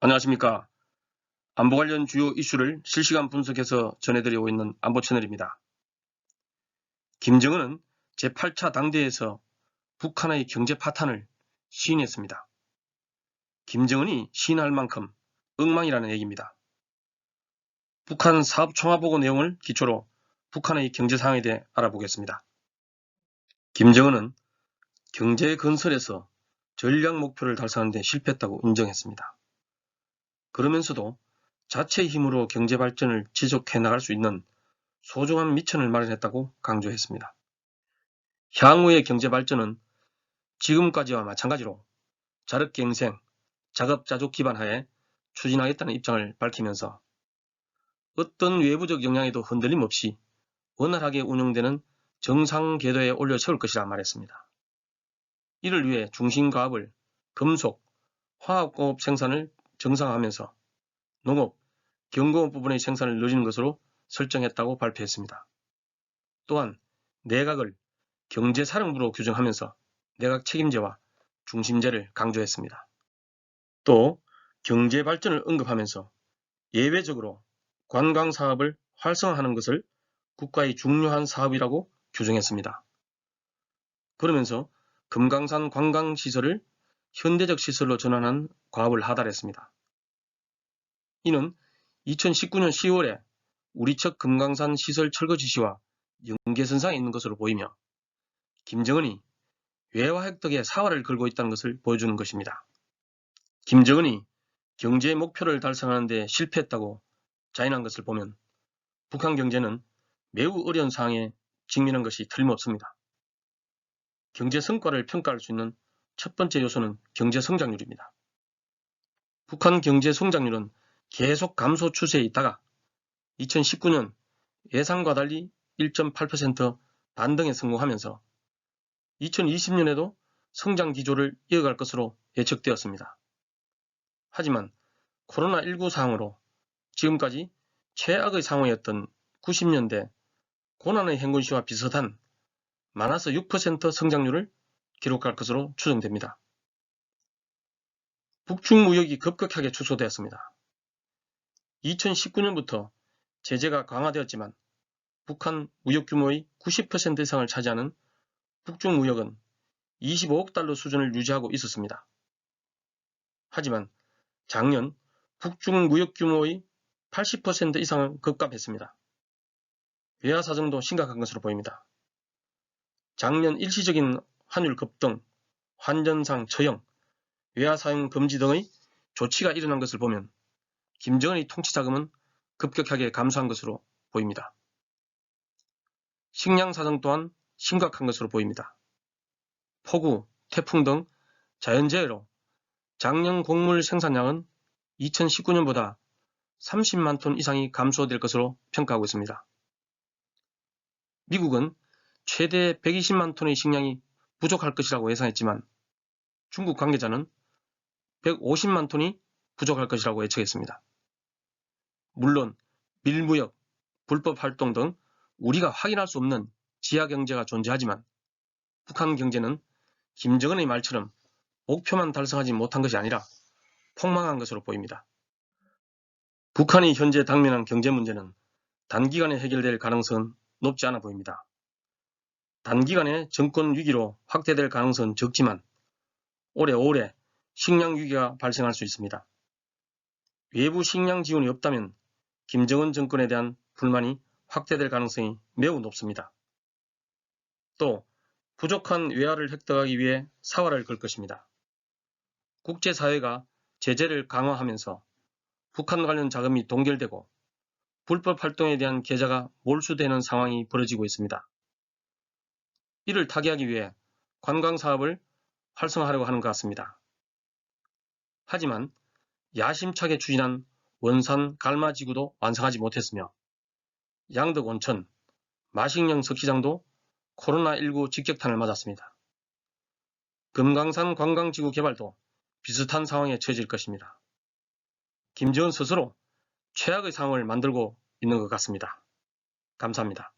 안녕하십니까. 안보 관련 주요 이슈를 실시간 분석해서 전해드리고 있는 안보 채널입니다. 김정은은 제8차 당대에서 북한의 경제 파탄을 시인했습니다. 김정은이 시인할 만큼 엉망이라는 얘기입니다. 북한 사업총화보고 내용을 기초로 북한의 경제 상황에 대해 알아보겠습니다. 김정은은 경제 건설에서 전략 목표를 달성하는 데 실패했다고 인정했습니다. 그러면서도 자체의 힘으로 경제 발전을 지속해 나갈 수 있는 소중한 미천을 마련했다고 강조했습니다. 향후의 경제 발전은 지금까지와 마찬가지로 자력갱생, 자급자족 기반 하에 추진하겠다는 입장을 밝히면서 어떤 외부적 영향에도 흔들림 없이 원활하게 운영되는 정상 궤도에 올려 세울 것이라 말했습니다. 이를 위해 중심과업을 금속, 화학공업 생산을 정상화하면서 농업, 경공업 부분의 생산을 늘리는 것으로 설정했다고 발표했습니다. 또한 내각을 경제사령부로 규정하면서 내각 책임제와 중심제를 강조했습니다. 또 경제발전을 언급하면서 예외적으로 관광사업을 활성화하는 것을 국가의 중요한 사업이라고 규정했습니다. 그러면서 금강산 관광시설을 현대적 시설로 전환한 과업을 하달했습니다. 이는 2019년 10월에 우리 측 금강산 시설 철거 지시와 연계선상에 있는 것으로 보이며 김정은이 외화 획득에 사활을 걸고 있다는 것을 보여주는 것입니다. 김정은이 경제 목표를 달성하는 데 실패했다고 자인한 것을 보면 북한 경제는 매우 어려운 상황에 직면한 것이 틀림없습니다. 경제 성과를 평가할 수 있는 첫 번째 요소는 경제 성장률입니다. 북한 경제 성장률은 계속 감소 추세에 있다가 2019년 예상과 달리 1.8% 반등에 성공하면서 2020년에도 성장 기조를 이어갈 것으로 예측되었습니다. 하지만 코로나19 상황으로 지금까지 최악의 상황이었던 90년대 고난의 행군시와 비슷한 마이너스 6% 성장률을 기록할 것으로 추정됩니다. 북중 무역이 급격하게 축소되었습니다. 2019년부터 제재가 강화되었지만 북한 무역 규모의 90% 이상을 차지하는 북중 무역은 25억 달러 수준을 유지하고 있었습니다. 하지만 작년 북중 무역 규모의 80% 이상은 급감했습니다. 외화 사정도 심각한 것으로 보입니다. 작년 일시적인 환율 급등, 환전상 처형, 외화 사용 금지 등의 조치가 일어난 것을 보면 김정은의 통치 자금은 급격하게 감소한 것으로 보입니다. 식량 사정 또한 심각한 것으로 보입니다. 폭우, 태풍 등 자연재해로 작년 곡물 생산량은 2019년보다 30만 톤 이상이 감소될 것으로 평가하고 있습니다. 미국은 최대 120만 톤의 식량이 부족할 것이라고 예상했지만 중국 관계자는 150만 톤이 부족할 것이라고 예측했습니다. 물론 밀무역, 불법 활동 등 우리가 확인할 수 없는 지하 경제가 존재하지만 북한 경제는 김정은의 말처럼 목표만 달성하지 못한 것이 아니라 폭망한 것으로 보입니다. 북한이 현재 당면한 경제 문제는 단기간에 해결될 가능성은 높지 않아 보입니다. 단기간에 정권 위기로 확대될 가능성은 적지만 오래오래 식량 위기가 발생할 수 있습니다. 외부 식량 지원이 없다면 김정은 정권에 대한 불만이 확대될 가능성이 매우 높습니다. 또 부족한 외화를 획득하기 위해 사활을 걸 것입니다. 국제사회가 제재를 강화하면서 북한 관련 자금이 동결되고 불법 활동에 대한 계좌가 몰수되는 상황이 벌어지고 있습니다. 이를 타개하기 위해 관광사업을 활성화하려고 하는 것 같습니다. 하지만 야심차게 추진한 원산 갈마지구도 완성하지 못했으며 양덕 온천, 마식령 스키장도 코로나19 직격탄을 맞았습니다. 금강산 관광지구 개발도 비슷한 상황에 처해질 것입니다. 김정은 스스로 최악의 상황을 만들고 있는 것 같습니다. 감사합니다.